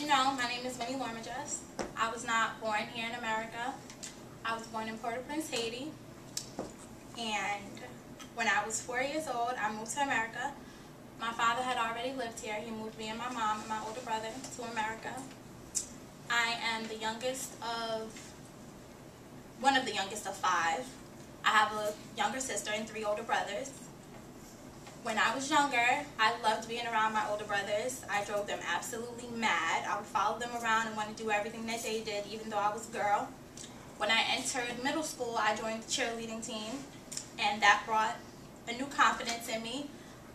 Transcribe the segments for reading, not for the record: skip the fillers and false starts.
you know, my name is Winnie Lormages. I was not born here in America. I was born in Port-au-Prince, Haiti. And when I was 4 years old, I moved to America. My father had already lived here. He moved me and my mom and my older brother to America. I am the youngest of, one of the youngest of 5. I have a younger sister and 3 older brothers. When I was younger, I loved being around my older brothers. I drove them absolutely mad. I would follow them around and want to do everything that they did, even though I was a girl. When I entered middle school, I joined the cheerleading team, and that brought a new confidence in me.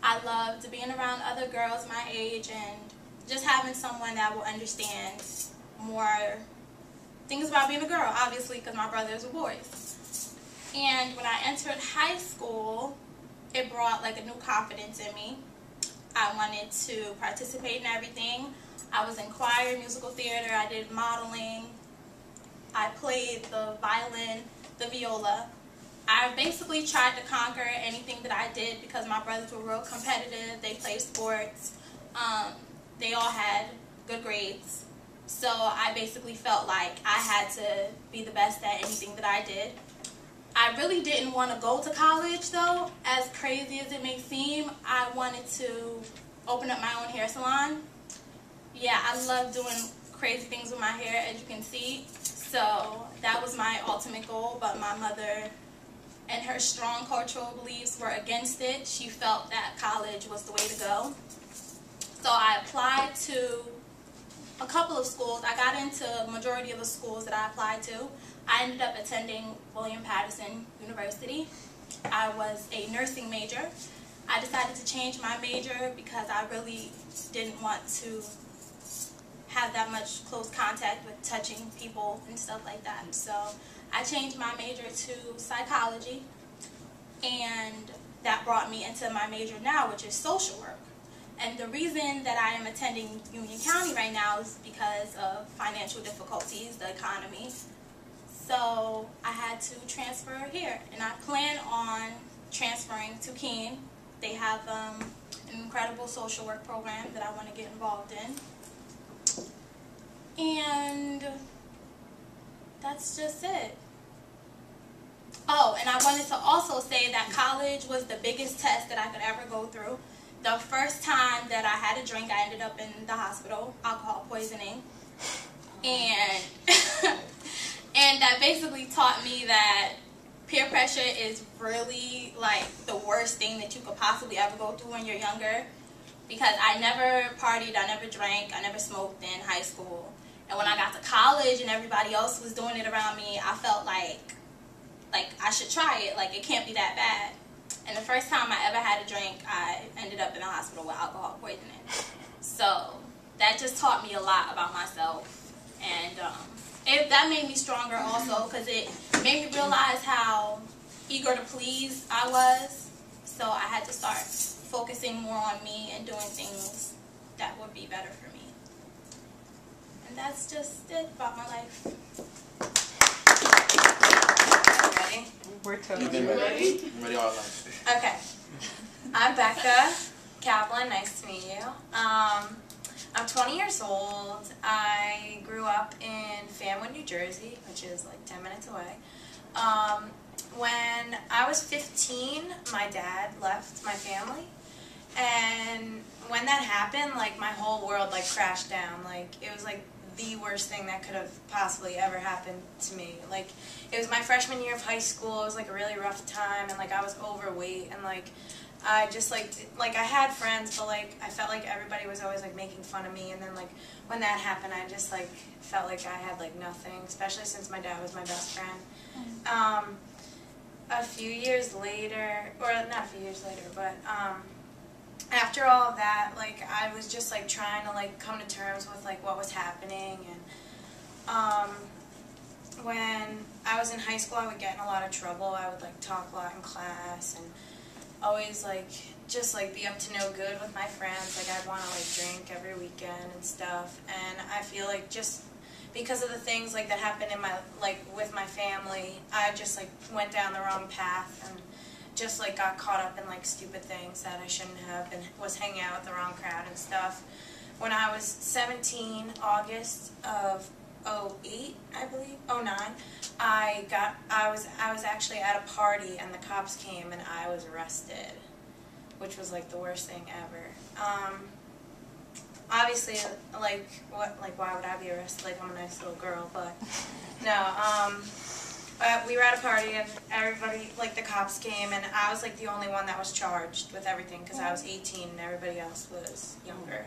I loved being around other girls my age and just having someone that will understand more things about being a girl, obviously, because my brothers were boys. And when I entered high school, it brought like a new confidence in me. I wanted to participate in everything. I was in choir, musical theater, I did modeling, I played the violin, the viola. I basically tried to conquer anything that I did because my brothers were real competitive. They played sports. They all had good grades. So I basically felt like I had to be the best at anything that I did. I really didn't want to go to college though, as crazy as it may seem. I wanted to open up my own hair salon. Yeah, I love doing crazy things with my hair, as you can see. So that was my ultimate goal, but my mother and her strong cultural beliefs were against it. She felt that college was the way to go. So I applied to a couple of schools. I got into the majority of the schools that I applied to. I ended up attending William Patterson University. I was a nursing major. I decided to change my major because I really didn't want to have that much close contact with touching people and stuff like that. So I changed my major to psychology, and that brought me into my major now, which is social work. And the reason that I am attending Union County right now is because of financial difficulties, the economy. So I had to transfer here, and I plan on transferring to Keene. They have an incredible social work program that I want to get involved in. And that's just it. Oh, and I wanted to also say that college was the biggest test that I could ever go through. The first time that I had a drink, I ended up in the hospital, alcohol poisoning. And and that basically taught me that peer pressure is really like the worst thing that you could possibly ever go through when you're younger. Because I never partied, I never drank, I never smoked in high school. And when I got to college and everybody else was doing it around me, I felt like I should try it. Like, it can't be that bad. And the first time I ever had a drink, I ended up in the hospital with alcohol poisoning. So that just taught me a lot about myself. And that made me stronger also, because it made me realize how eager to please I was. So I had to start focusing more on me and doing things that would be better for me. And that's just it about my life. Ready? We're totally ready. I'm ready all night. Okay. I'm Becca Kaplan. Nice to meet you. I'm 20 years old. I grew up in Fanwood, New Jersey, which is like 10 minutes away. When I was 15, my dad left my family. And when that happened, like, my whole world, like, crashed down. Like, it was, like, the worst thing that could have possibly ever happened to me. Like, it was my freshman year of high school. It was, like, a really rough time, and, like, I was overweight, and, like, I just, like, I had friends, but, like, I felt like everybody was always, like, making fun of me, and then, like, when that happened, I just, like, felt like I had, like, nothing, especially since my dad was my best friend. A few years later, or not a few years later, but, after all of that, like, I was just, like, trying to, like, come to terms with, like, what was happening, and, when I was in high school, I would get in a lot of trouble. I would, like, talk a lot in class, and always, like, just, like, be up to no good with my friends. Like, I'd want to, like, drink every weekend and stuff, and I feel like just because of the things, like, that happened in my, like, with my family, I just, like, went down the wrong path, and just, like, got caught up in, like, stupid things that I shouldn't have, and was hanging out with the wrong crowd and stuff. when I was 17, August of 08, I believe, 09, I was actually at a party and the cops came and I was arrested, which was like the worst thing ever. Obviously, why would I be arrested? Like, I'm a nice little girl, but no. We were at a party and everybody, like, the cops came and I was like the only one that was charged with everything because I was 18 and everybody else was younger.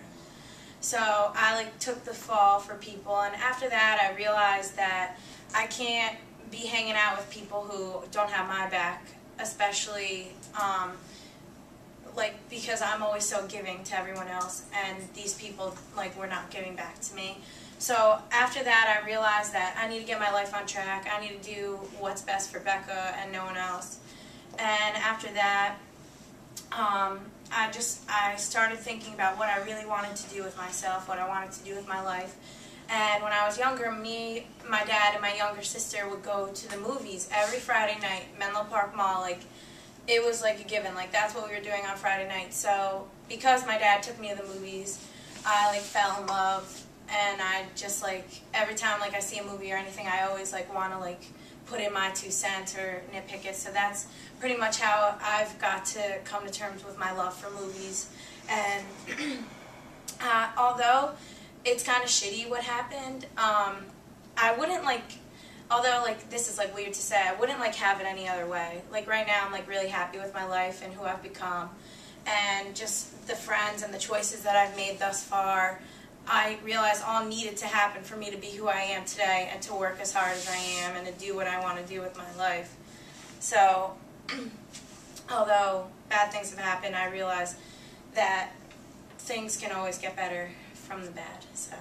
So I like took the fall for people, and after that I realized that I can't be hanging out with people who don't have my back, especially like because I'm always so giving to everyone else, and these people like were not giving back to me. So after that I realized that I need to get my life on track. I need to do what's best for Becca and no one else. And after that I started thinking about what I really wanted to do with myself, what I wanted to do with my life. And when I was younger, me, my dad, and my younger sister would go to the movies every Friday night, Menlo Park Mall. Like, it was like a given. Like, that's what we were doing on Friday night. So because my dad took me to the movies, I like fell in love. And I just like, every time like I see a movie or anything, I always like want to like put in my 2 cents or nitpick it. So that's pretty much how I've got to come to terms with my love for movies. And although it's kind of shitty what happened, I wouldn't like, although like this is like weird to say, I wouldn't like have it any other way. Like right now I'm like really happy with my life and who I've become and just the friends and the choices that I've made thus far. I realized all needed to happen for me to be who I am today and to work as hard as I am and to do what I want to do with my life. So, although bad things have happened, I realize that things can always get better from the bad. So,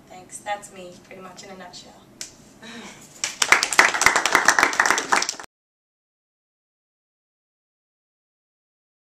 thanks. That's me, pretty much in a nutshell.